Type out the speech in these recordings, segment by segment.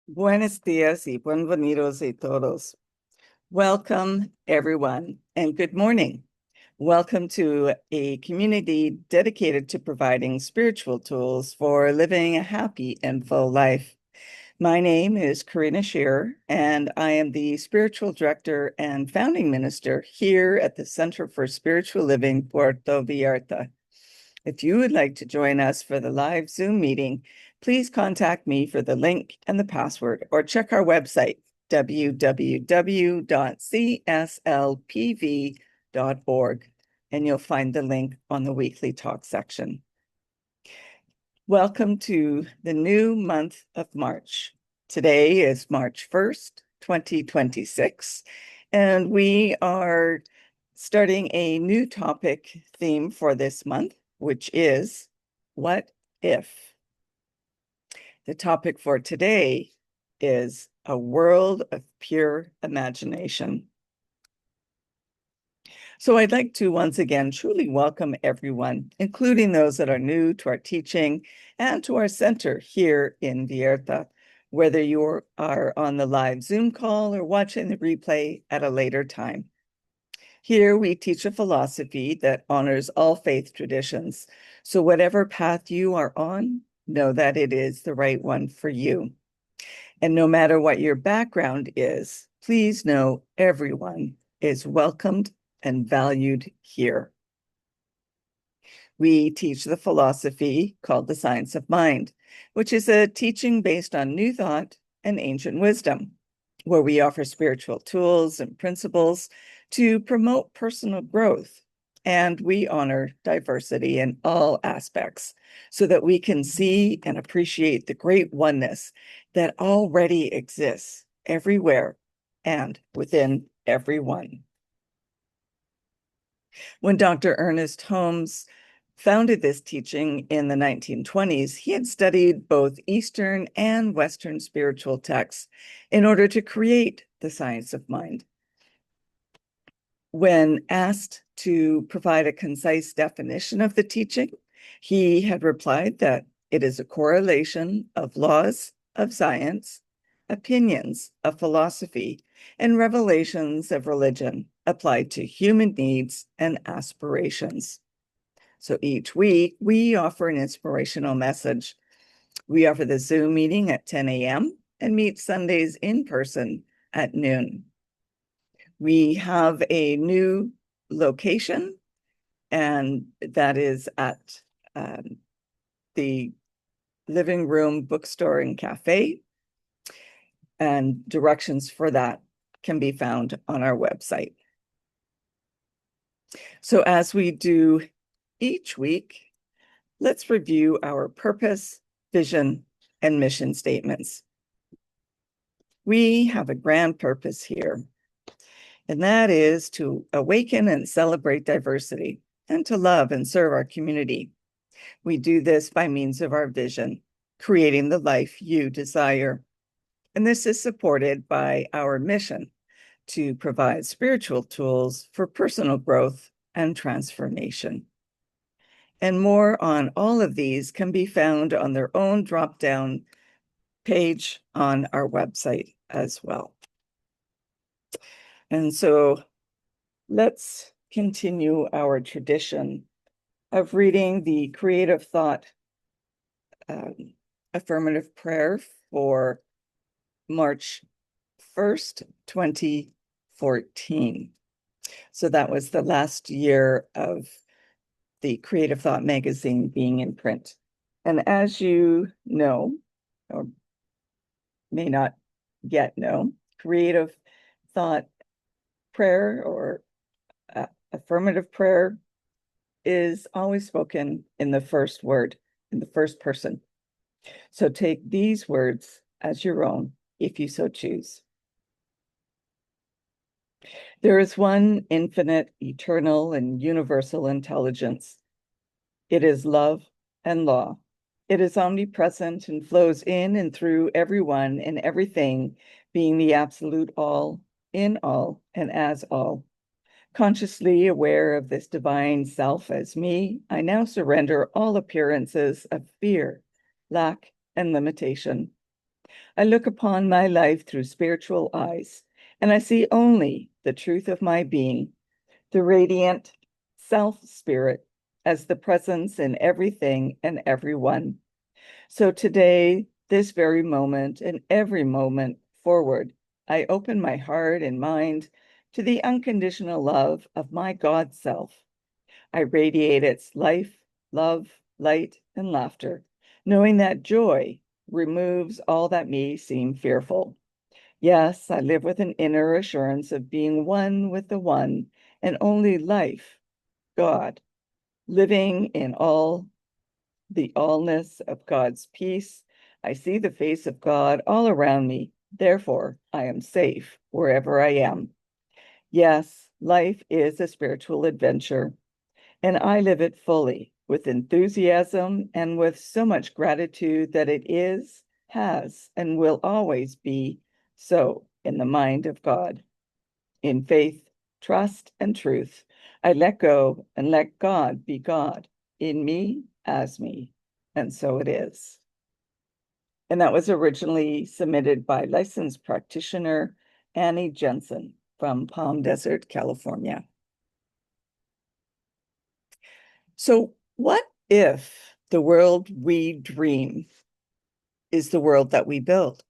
Buenos días y bienvenidos a todos. Welcome, everyone, and good morning. Welcome to a community dedicated to providing spiritual tools for living a happy and full life. My name is Karina Shearer, and I am the spiritual director and founding minister here at the Center for Spiritual Living, Puerto Vallarta. If you would like to join us for the live Zoom meeting, please contact me for the link and the password, or check our website, www.cslpv.org, and you'll find the link on the weekly talk section. Welcome to the new month of March. Today is March 1st, 2026, and we are starting a new topic theme for this month, which is what if? The topic for today is a world of pure imagination. So I'd like to once again truly welcome everyone, including those that are new to our teaching and to our center here in Vallarta, whether you are on the live Zoom call or watching the replay at a later time. Here we teach a philosophy that honors all faith traditions. So whatever path you are on, know that it is the right one for you. And no matter what your background is, please know everyone is welcomed and valued here. We teach the philosophy called the science of mind, which is a teaching based on new thought and ancient wisdom, where we offer spiritual tools and principles to promote personal growth. And we honor diversity in all aspects so that we can see and appreciate the great oneness that already exists everywhere and within everyone. When Dr. Ernest Holmes founded this teaching in the 1920s, he had studied both Eastern and Western spiritual texts in order to create the science of mind. When asked to provide a concise definition of the teaching, he had replied that it is a correlation of laws of science, opinions of philosophy, and revelations of religion applied to human needs and aspirations. So each week, we offer an inspirational message. We offer the Zoom meeting at 10 a.m. and meet Sundays in person at noon. We have a new location, and that is at the Living Room Bookstore and Cafe, and directions for that can be found on our website. So as we do each week, let's review our purpose, vision, and mission statements. We have a grand purpose here, and that is to awaken and celebrate diversity and to love and serve our community. We do this by means of our vision, creating the life you desire. And this is supported by our mission to provide spiritual tools for personal growth and transformation. And more on all of these can be found on their own drop-down page on our website as well. And so let's continue our tradition of reading the creative thought affirmative prayer for March 1st, 2014. So that was the last year of the Creative Thought magazine being in print. And as you know, or may not yet know, Creative Thought prayer or affirmative prayer is always spoken in the first word, in the first person. So take these words as your own if you so choose. There is one infinite, eternal, and universal intelligence. It is love and law. It is omnipresent and flows in and through everyone and everything, being the absolute all, in all, and as all. Consciously aware of this divine self as me, I now surrender all appearances of fear, lack, and limitation. I look upon my life through spiritual eyes, and I see only the truth of my being, the radiant self-spirit as the presence in everything and everyone. So today, this very moment, and every moment forward, I open my heart and mind to the unconditional love of my God self. I radiate its life, love, light, and laughter, knowing that joy removes all that may seem fearful. Yes, I live with an inner assurance of being one with the one and only life, God, living in all the allness of God's peace. I see the face of God all around me. Therefore, I am safe wherever I am. Yes, life is a spiritual adventure, and I live it fully with enthusiasm and with so much gratitude that it is, has, and will always be so in the mind of God. In faith, trust, and truth, I let go and let God be God in me as me. And so it is. And that was originally submitted by licensed practitioner Annie Jensen from Palm Desert, California. So, what if the world we dream is the world that we build?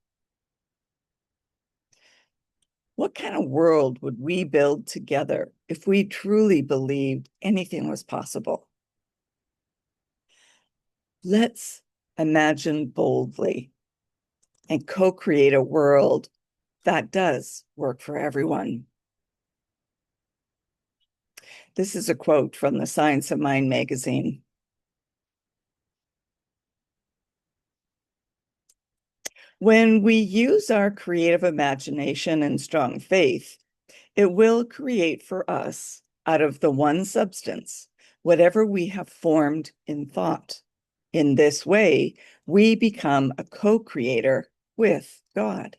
What kind of world would we build together if we truly believed anything was possible? Let's imagine boldly and co-create a world that does work for everyone. This is a quote from the Science of Mind magazine. When we use our creative imagination and strong faith, it will create for us, out of the one substance, whatever we have formed in thought. In this way, we become a co-creator with God.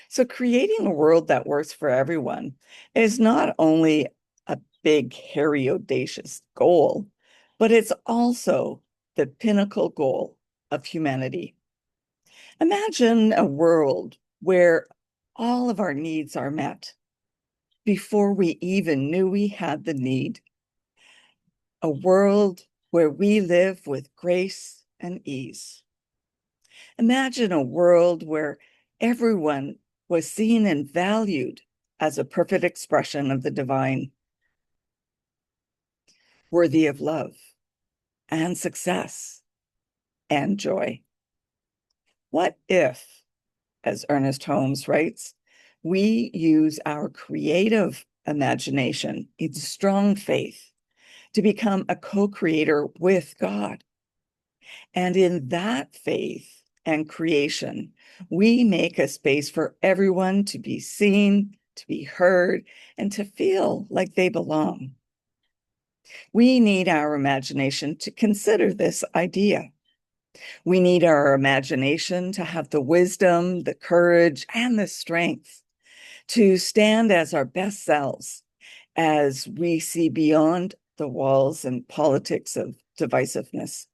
So creating a world that works for everyone is not only a big, hairy, audacious goal, but it's also the pinnacle goal of humanity. Imagine a world where all of our needs are met before we even knew we had the need. A world where we live with grace and ease. Imagine a world where everyone was seen and valued as a perfect expression of the divine, worthy of love and success and joy. What if, as Ernest Holmes writes, we use our creative imagination in strong faith to become a co-creator with God? And in that faith and creation, we make a space for everyone to be seen, to be heard, and to feel like they belong. We need our imagination to consider this idea. We need our imagination to have the wisdom, the courage, and the strength to stand as our best selves as we see beyond the walls and politics of divisiveness.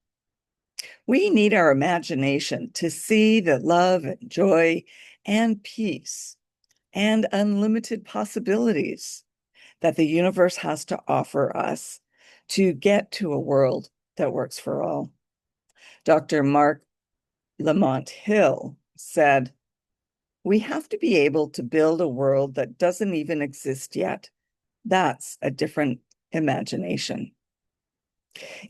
We need our imagination to see the love and joy and peace and unlimited possibilities that the universe has to offer us to get to a world that works for all. Dr. Mark Lamont Hill said, "We have to be able to build a world that doesn't even exist yet. That's a different imagination."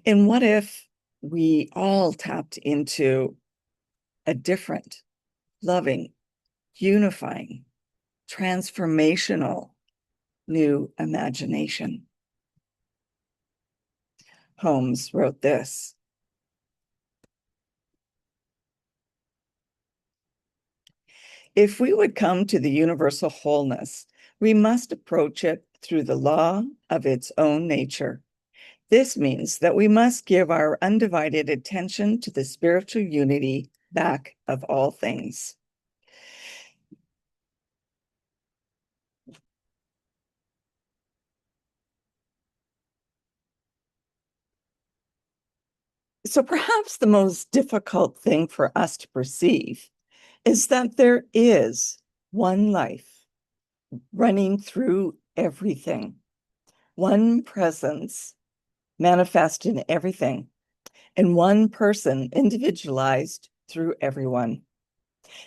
And what if we all tapped into a different, loving, unifying, transformational new imagination? Holmes wrote this: "If we would come to the universal wholeness, we must approach it through the law of its own nature. This means that we must give our undivided attention to the spiritual unity back of all things." So perhaps the most difficult thing for us to perceive is that there is one life running through everything, one presence manifest in everything, and one person individualized through everyone.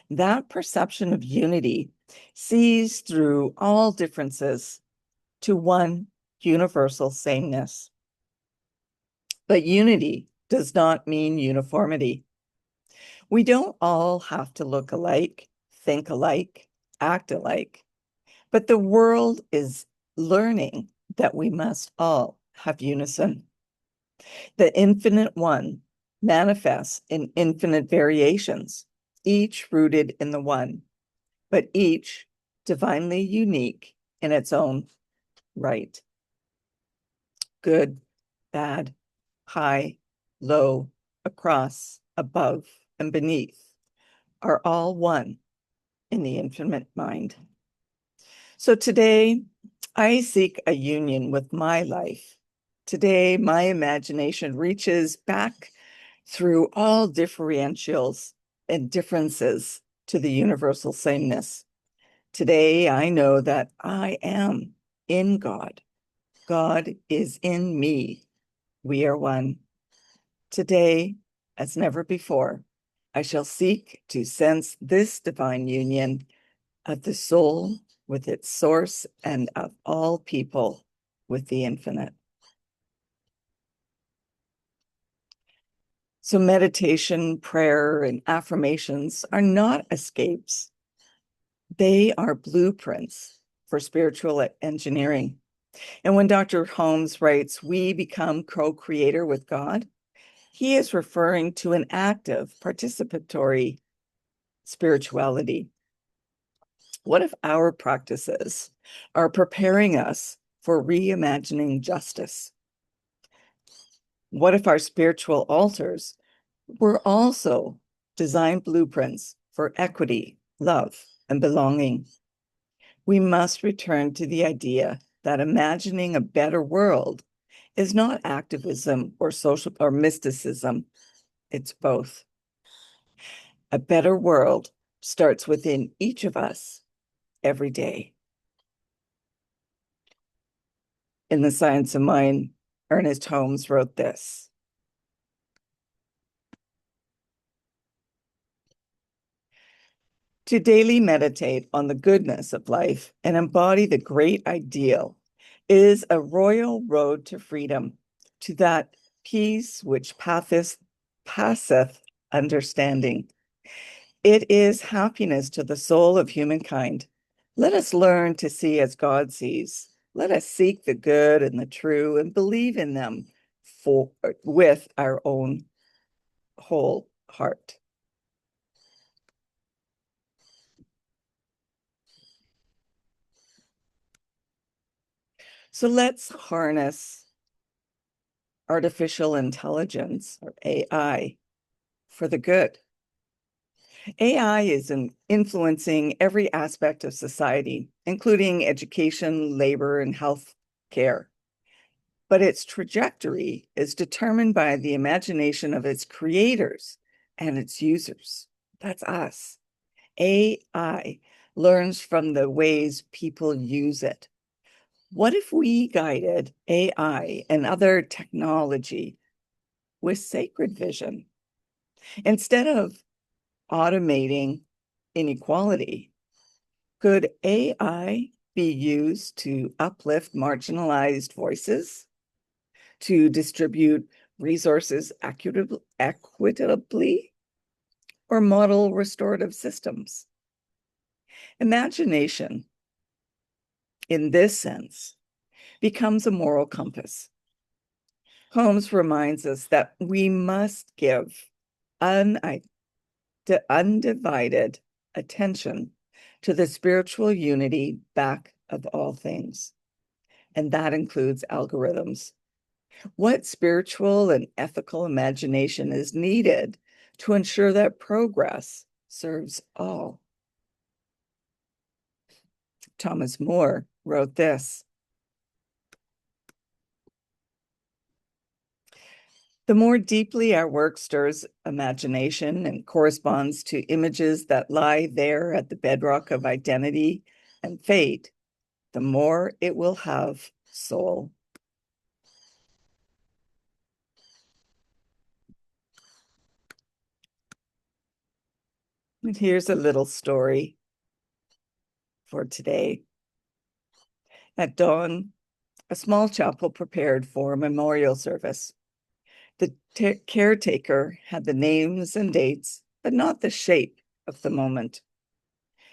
That perception of unity sees through all differences to one universal sameness. But unity does not mean uniformity. We don't all have to look alike, think alike, act alike, but the world is learning that we must all have unison. The infinite one manifests in infinite variations, each rooted in the one, but each divinely unique in its own right. Good, bad, high, low, across, above, and beneath are all one in the infinite mind. So today, I seek a union with my life. Today, my imagination reaches back through all differentials and differences to the universal sameness. Today, I know that I am in God. God is in me. We are one. Today, as never before, I shall seek to sense this divine union of the soul with its source and of all people with the infinite. So meditation, prayer, and affirmations are not escapes. They are blueprints for spiritual engineering. And when Dr. Holmes writes, we become co-creator with God, he is referring to an active, participatory spirituality. What if our practices are preparing us for reimagining justice? What if our spiritual altars were also design blueprints for equity, love, and belonging? We must return to the idea that imagining a better world is not activism or social or mysticism. It's both. A better world starts within each of us every day. In The Science of Mind, Ernest Holmes wrote this: to daily meditate on the goodness of life and embody the great ideal is a royal road to freedom, to that peace which passeth understanding. It is happiness to the soul of humankind. Let us learn to see as God sees. Let us seek the good and the true and believe in them with our own whole heart. So let's harness artificial intelligence, or AI, for the good. AI is influencing every aspect of society, including education, labor, and health care. But its trajectory is determined by the imagination of its creators and its users. That's us. AI learns from the ways people use it. What if we guided AI and other technology with sacred vision? Instead of automating inequality, could AI be used to uplift marginalized voices, to distribute resources equitably, or model restorative systems? Imagination, in this sense, becomes a moral compass. Holmes reminds us that we must give undivided attention to the spiritual unity back of all things, and that includes algorithms. What spiritual and ethical imagination is needed to ensure that progress serves all? Thomas More wrote this: The more deeply our work stirs imagination and corresponds to images that lie there at the bedrock of identity and fate, the more it will have soul. And here's a little story for today. At dawn, a small chapel prepared for a memorial service. The caretaker had the names and dates, but not the shape of the moment.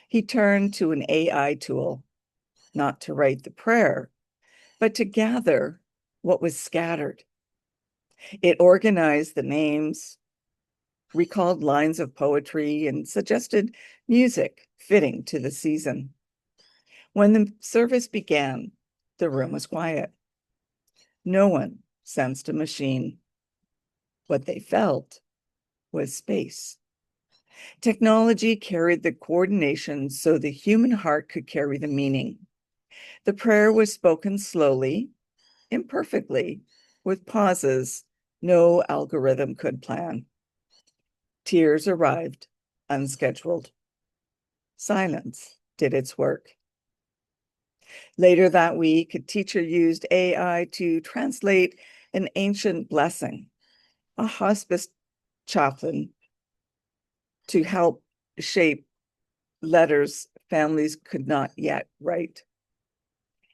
He turned to an AI tool, not to write the prayer, but to gather what was scattered. It organized the names, recalled lines of poetry, and suggested music fitting to the season. When the service began, the room was quiet. No one sensed a machine. What they felt was space. Technology carried the coordination so the human heart could carry the meaning. The prayer was spoken slowly, imperfectly, with pauses no algorithm could plan. Tears arrived, unscheduled. Silence did its work. Later that week, a teacher used AI to translate an ancient blessing. A hospice chaplain to help shape letters families could not yet write,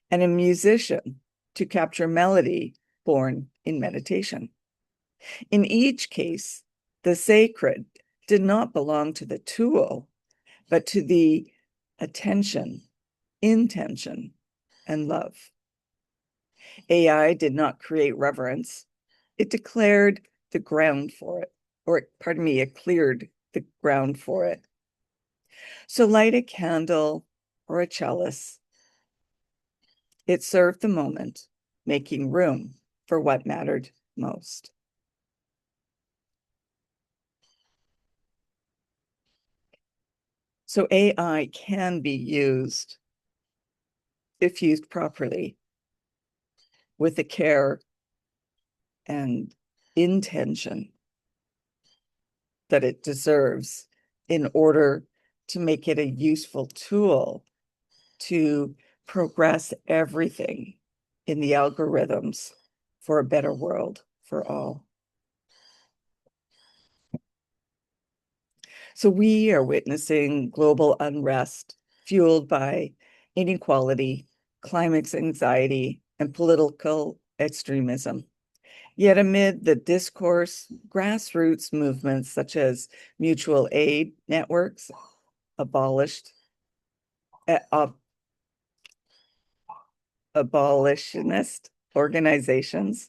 and a musician to capture melody born in meditation. In each case, the sacred did not belong to the tool, but to the attention, intention, and love. AI did not create reverence. It declared the ground for it, or pardon me, it cleared the ground for it. So light a candle or a chalice. It served the moment, making room for what mattered most. So AI can be used, if used properly, with the care and intention that it deserves in order to make it a useful tool to progress everything in the algorithms for a better world for all. So we are witnessing global unrest fueled by inequality, climate anxiety, and political extremism. Yet amid the discourse, grassroots movements such as mutual aid networks, abolitionist organizations,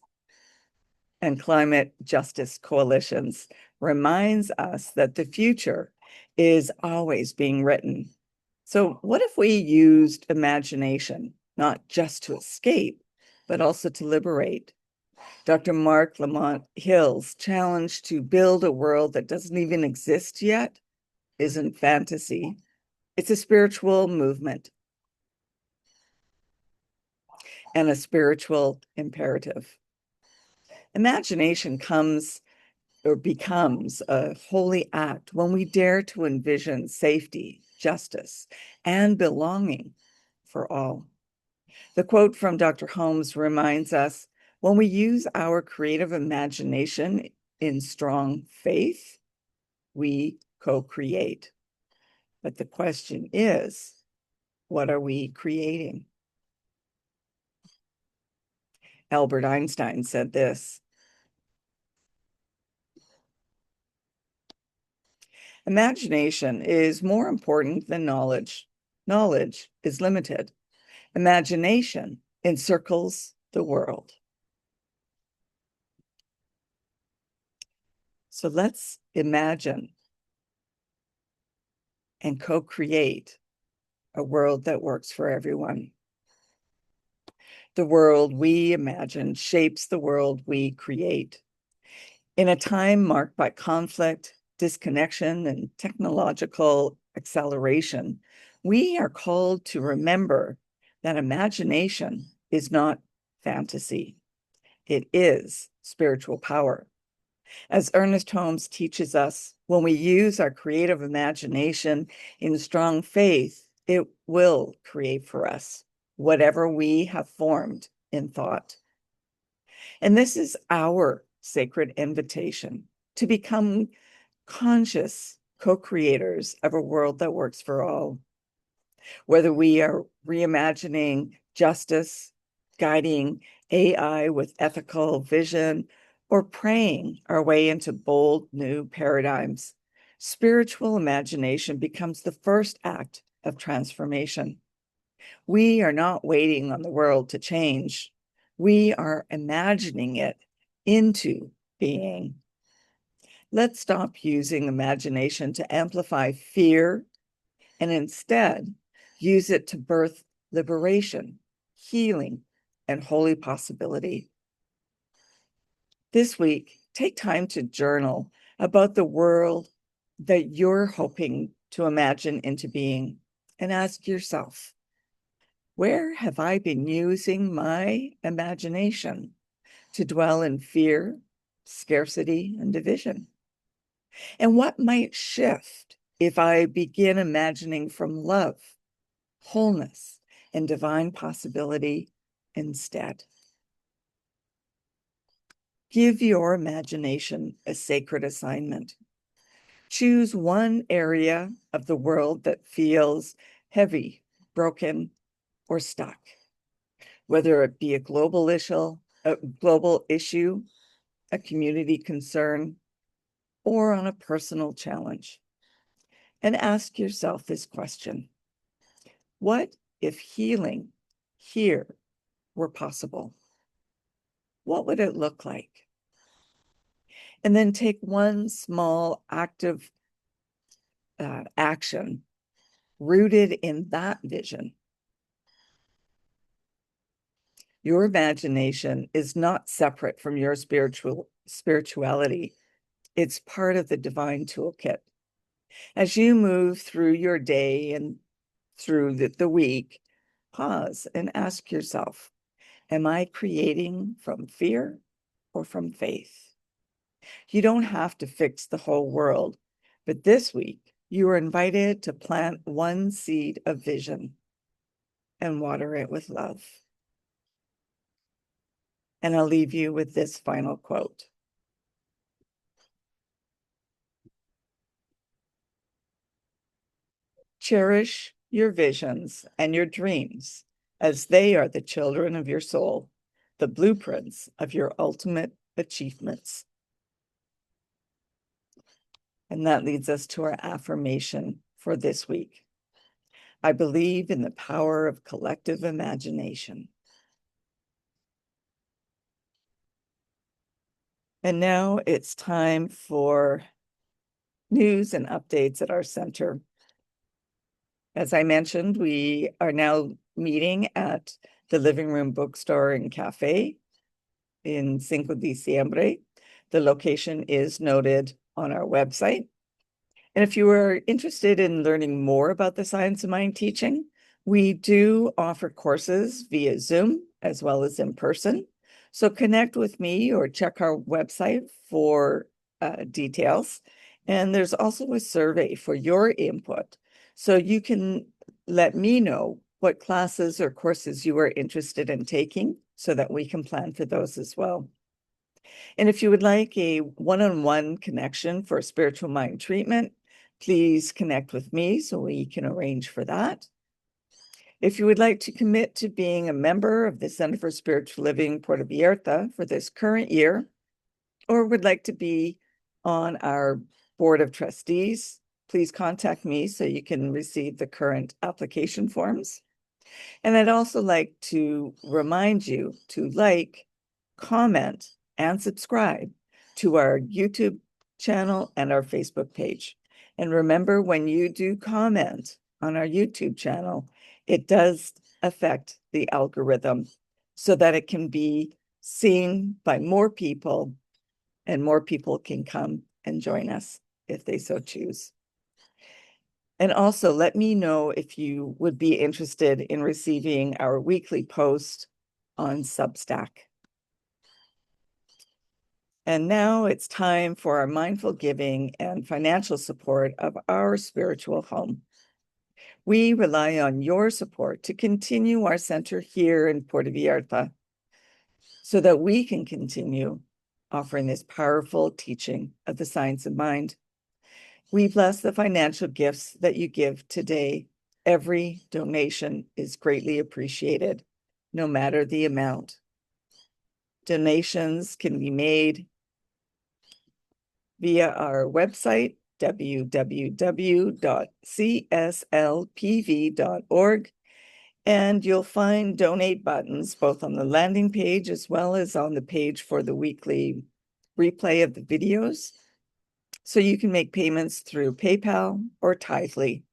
and climate justice coalitions reminds us that the future is always being written. So what if we used imagination, not just to escape, but also to liberate? Dr. Mark Lamont Hill's challenge to build a world that doesn't even exist yet isn't fantasy. It's a spiritual movement and a spiritual imperative. Imagination comes or becomes a holy act when we dare to envision safety, justice, and belonging for all. The quote from Dr. Holmes reminds us, when we use our creative imagination in strong faith, we co-create. But the question is, what are we creating? Albert Einstein said this: imagination is more important than knowledge. Knowledge is limited. Imagination encircles the world. So let's imagine and co-create a world that works for everyone. The world we imagine shapes the world we create. In a time marked by conflict, disconnection, and technological acceleration, we are called to remember that imagination is not fantasy. It is spiritual power. As Ernest Holmes teaches us, when we use our creative imagination in strong faith, it will create for us whatever we have formed in thought. And this is our sacred invitation to become conscious co-creators of a world that works for all. Whether we are reimagining justice, guiding AI with ethical vision, or praying our way into bold new paradigms, spiritual imagination becomes the first act of transformation. We are not waiting on the world to change. We are imagining it into being. Let's stop using imagination to amplify fear and instead use it to birth liberation, healing, and holy possibility. This week, take time to journal about the world that you're hoping to imagine into being and ask yourself, where have I been using my imagination to dwell in fear, scarcity, and division? And what might shift if I begin imagining from love, wholeness, and divine possibility instead? Give your imagination a sacred assignment. Choose one area of the world that feels heavy, broken, or stuck, whether it be a global issue, a community concern, or on a personal challenge. And ask yourself this question: what if healing here were possible? What would it look like? And then take one small active action rooted in that vision. Your imagination is not separate from your spirituality. It's part of the divine toolkit. As you move through your day and through the week, pause and ask yourself, am I creating from fear or from faith? You don't have to fix the whole world, but this week you are invited to plant one seed of vision and water it with love. And I'll leave you with this final quote. Cherish your visions and your dreams, as they are the children of your soul, the blueprints of your ultimate achievements. And that leads us to our affirmation for this week. I believe in the power of collective imagination. And now it's time for news and updates at our center. As I mentioned, we are now meeting at the Living Room Bookstore and Cafe in Cinco de Diciembre. The location is noted on our website. And if you are interested in learning more about the science of mind teaching, we do offer courses via Zoom as well as in person. So connect with me or check our website for details. And there's also a survey for your input. So you can let me know what classes or courses you are interested in taking so that we can plan for those as well. And if you would like a one-on-one connection for spiritual mind treatment, please connect with me so we can arrange for that. If you would like to commit to being a member of the Center for Spiritual Living Puerto Vallarta for this current year, or would like to be on our board of trustees, please contact me so you can receive the current application forms. And I'd also like to remind you to like, comment, and subscribe to our YouTube channel and our Facebook page. And remember, when you do comment on our YouTube channel, it does affect the algorithm so that it can be seen by more people and more people can come and join us if they so choose. And also let me know if you would be interested in receiving our weekly post on Substack. And now it's time for our mindful giving and financial support of our spiritual home. We rely on your support to continue our center here in Puerto Vallarta so that we can continue offering this powerful teaching of the science of mind. We bless the financial gifts that you give today. Every donation is greatly appreciated, no matter the amount. Donations can be made via our website, www.cslpv.org, and you'll find donate buttons both on the landing page as well as on the page for the weekly replay of the videos. So you can make payments through PayPal or Tithely.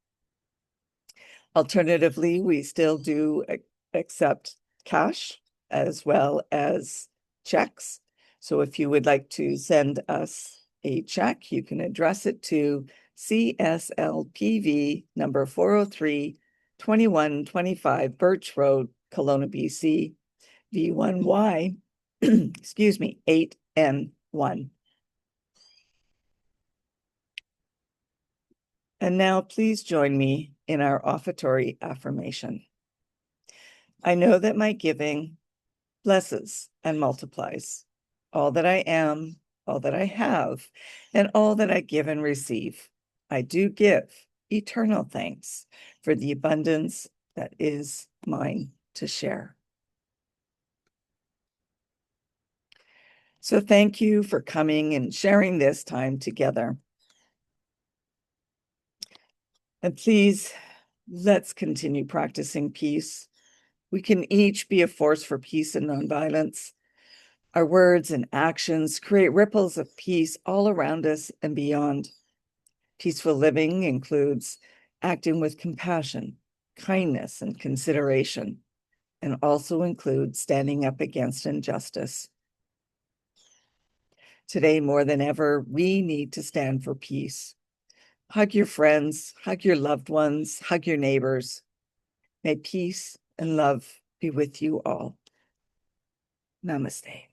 Alternatively, we still do accept cash as well as checks. So if you would like to send us a check, you can address it to CSLPV number 403, 2125 Birch Road, Kelowna, BC, V1Y, excuse me, 8N1. And now please join me in our offertory affirmation. I know that my giving blesses and multiplies all that I am, all that I have, and all that I give and receive. I do give eternal thanks for the abundance that is mine to share. So thank you for coming and sharing this time together. And please, let's continue practicing peace. We can each be a force for peace and nonviolence. Our words and actions create ripples of peace all around us and beyond. Peaceful living includes acting with compassion, kindness, and consideration, and also includes standing up against injustice. Today, more than ever, we need to stand for peace. Hug your friends, hug your loved ones, hug your neighbors. May peace and love be with you all. Namaste.